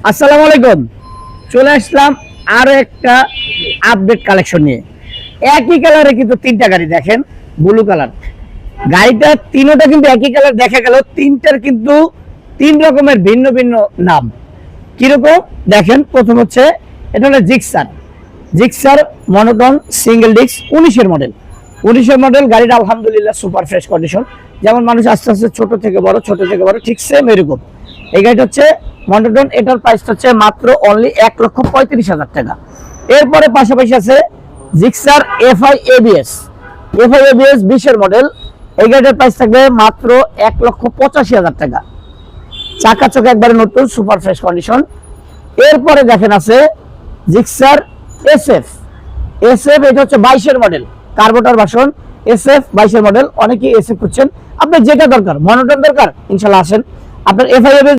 আসসালামু আলাইকুম। চলে আসলাম আরো একটা আপডেট কালেকশন নিয়ে। একই কালারে কিন্তু তিনটা গাড়ি, দেখেন ব্লু কালার গাড়িটা, তিনটা কিন্তু একই কালার দেখা গেল, তিনটার কিন্তু তিন রকমের ভিন্ন ভিন্ন নাম। কিরকম দেখেন, প্রথম হচ্ছে এটা হলো Gixxer. Gixxer monotone single disc 19-এর মডেল। 19-এর মডেল গাড়িটা আলহামদুলিল্লাহ সুপার ফ্রেশ কন্ডিশন। যেমন মানুষ আস্তে আস্তে ছোট থেকে বড়, ছোট থেকে বড়, ঠিক সেম এরকম। এই গাড়িটা হচ্ছে মনোটন, এটার প্রাইস হচ্ছে মাত্র অনলি 1,35,000 টাকা। এরপরে পাশাপাশি আছে Gixxer FI ABS. FI ABS 20-এর মডেল। এই গাড়িটার প্রাইস থাকবে মাত্র 1,85,000 টাকা। চাকা চোখ একবারে নতুন, সুপার ফ্রেশ কন্ডিশন। এরপরে দেখেন আছে জিক্সার এসএফ। এসএফ এটা হচ্ছে 22-এর মডেল, কার্বোটার ভার্সন। এসএফ 22-এর মডেল। অনেকেই এসএফ করছেন, আপনার যেটা দরকার, মনোটন দরকার, ইনশাআল্লাহ আসেন। আপনার এফআই